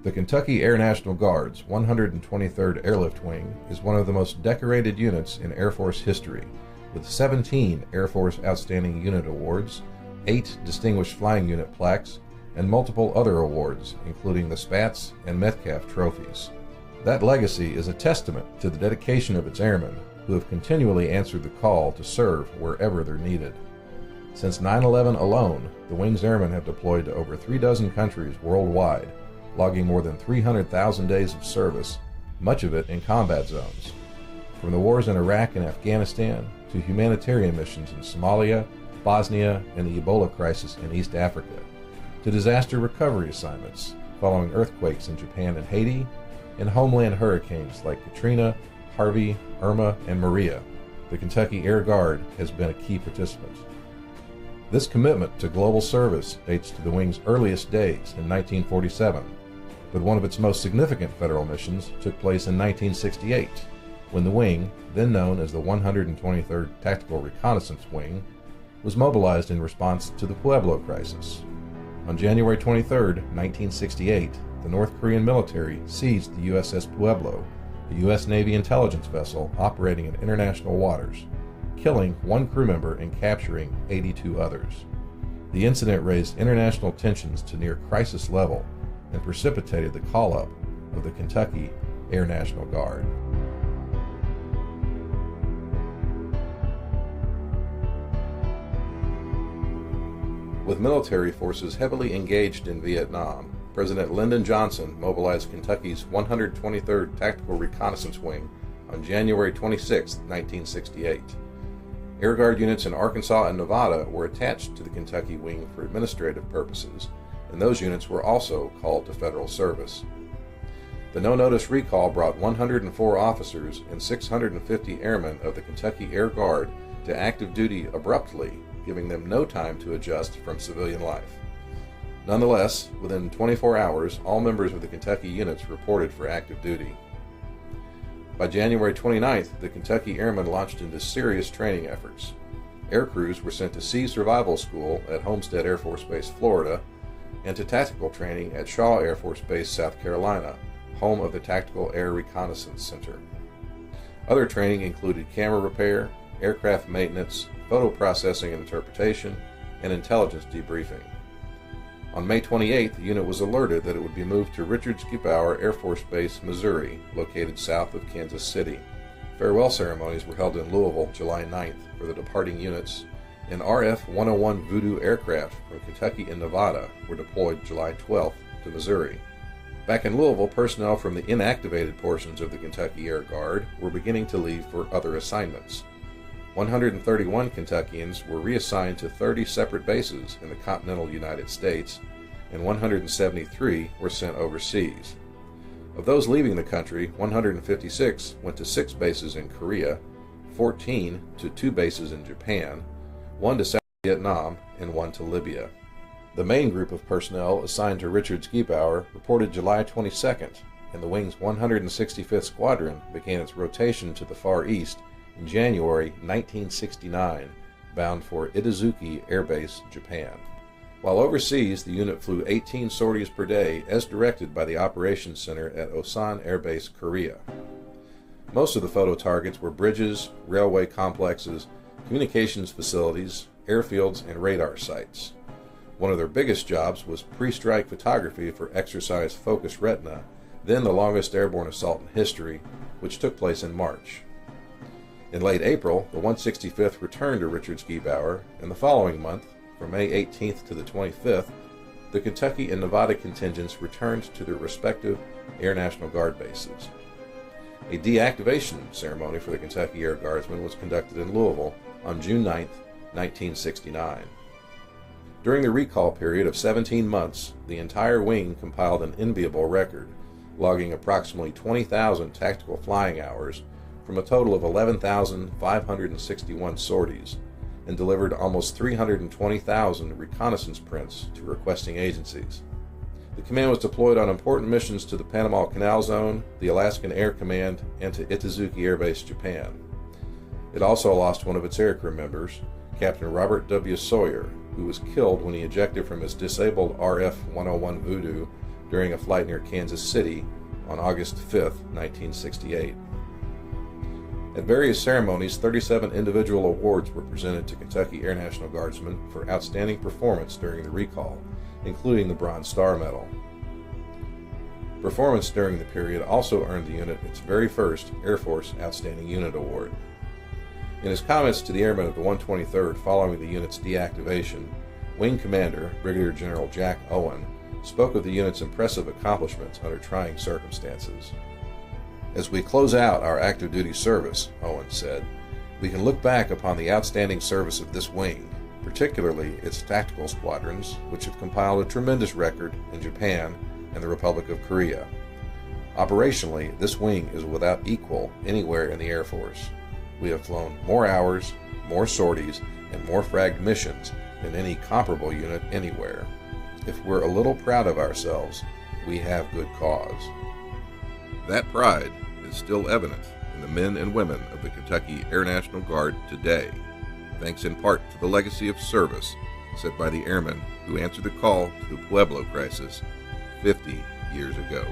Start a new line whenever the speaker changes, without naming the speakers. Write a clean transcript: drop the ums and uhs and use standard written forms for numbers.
The Kentucky Air National Guard's 123rd Airlift Wing is one of the most decorated units in Air Force history, with 17 Air Force Outstanding Unit Awards, 8 Distinguished Flying Unit plaques, and multiple other awards, including the Spatz and Metcalf trophies. That legacy is a testament to the dedication of its airmen, who have continually answered the call to serve wherever they're needed. Since 9/11 alone, the Wing's airmen have deployed to over 36 countries worldwide, logging more than 300,000 days of service, much of it in combat zones. From the wars in Iraq and Afghanistan to humanitarian missions in Somalia, Bosnia, and the Ebola crisis in East Africa, to disaster recovery assignments following earthquakes in Japan and Haiti, and homeland hurricanes like Katrina, Harvey, Irma, and Maria, the Kentucky Air Guard has been a key participant. This commitment to global service dates to the Wing's earliest days in 1947, but one of its most significant federal missions took place in 1968, when the Wing, then known as the 123rd Tactical Reconnaissance Wing, was mobilized in response to the Pueblo crisis. On January 23, 1968, the North Korean military seized the USS Pueblo, a U.S. Navy intelligence vessel operating in international waters, killing one crew member and capturing 82 others. The incident raised international tensions to near crisis level and precipitated the call-up of the Kentucky Air National Guard. With military forces heavily engaged in Vietnam, President Lyndon Johnson mobilized Kentucky's 123rd Tactical Reconnaissance Wing on January 26, 1968. Air Guard units in Arkansas and Nevada were attached to the Kentucky Wing for administrative purposes, and those units were also called to federal service. The no-notice recall brought 104 officers and 650 airmen of the Kentucky Air Guard to active duty abruptly, giving them no time to adjust from civilian life. Nonetheless, within 24 hours, all members of the Kentucky units reported for active duty. By January 29th, the Kentucky Airmen launched into serious training efforts. Air crews were sent to Sea Survival School at Homestead Air Force Base, Florida, and to tactical training at Shaw Air Force Base, South Carolina, home of the Tactical Air Reconnaissance Center. Other training included camera repair, aircraft maintenance, photo processing and interpretation, and intelligence debriefing. On May 28th, the unit was alerted that it would be moved to Richard Schiebauer Air Force Base, Missouri, located south of Kansas City. Farewell ceremonies were held in Louisville July 9th for the departing units, and RF-101 Voodoo aircraft from Kentucky and Nevada were deployed July 12th to Missouri. Back in Louisville, personnel from the inactivated portions of the Kentucky Air Guard were beginning to leave for other assignments. 131 Kentuckians were reassigned to 30 separate bases in the continental United States, and 173 were sent overseas. Of those leaving the country, 156 went to 6 bases in Korea, 14 to 2 bases in Japan, 1 to South Vietnam, and 1 to Libya. The main group of personnel assigned to Richard Schiebauer reported July 22nd, and the Wing's 165th Squadron began its rotation to the Far East in January 1969, bound for Itazuki Air Base, Japan. While overseas, the unit flew 18 sorties per day as directed by the Operations Center at Osan Air Base, Korea. Most of the photo targets were bridges, railway complexes, communications facilities, airfields, and radar sites. One of their biggest jobs was pre-strike photography for Exercise Focus Retina, then the longest airborne assault in history, which took place in March. In late April, the 165th returned to Richard Schiebauer, and the following month, from May 18th to the 25th, the Kentucky and Nevada contingents returned to their respective Air National Guard bases. A deactivation ceremony for the Kentucky Air Guardsmen was conducted in Louisville on June 9, 1969. During the recall period of 17 months, the entire wing compiled an enviable record, logging approximately 20,000 tactical flying hours from a total of 11,561 sorties, and delivered almost 320,000 reconnaissance prints to requesting agencies. The command was deployed on important missions to the Panama Canal Zone, the Alaskan Air Command, and to Itazuki Air Base, Japan. It also lost one of its aircrew members, Captain Robert W. Sawyer, who was killed when he ejected from his disabled RF-101 Voodoo during a flight near Kansas City on August 5, 1968. At various ceremonies, 37 individual awards were presented to Kentucky Air National Guardsmen for outstanding performance during the recall, including the Bronze Star Medal. Performance during the period also earned the unit its very first Air Force Outstanding Unit Award. In his comments to the airmen of the 123rd following the unit's deactivation, Wing Commander Brigadier General Jack Owen spoke of the unit's impressive accomplishments under trying circumstances. "As we close out our active duty service," Owen said, "we can look back upon the outstanding service of this wing, particularly its tactical squadrons, which have compiled a tremendous record in Japan and the Republic of Korea. Operationally, this wing is without equal anywhere in the Air Force. We have flown more hours, more sorties, and more fragged missions than any comparable unit anywhere. If we're a little proud of ourselves, we have good cause." That pride is still evident in the men and women of the Kentucky Air National Guard today, thanks in part to the legacy of service set by the airmen who answered the call to the Pueblo crisis 50 years ago.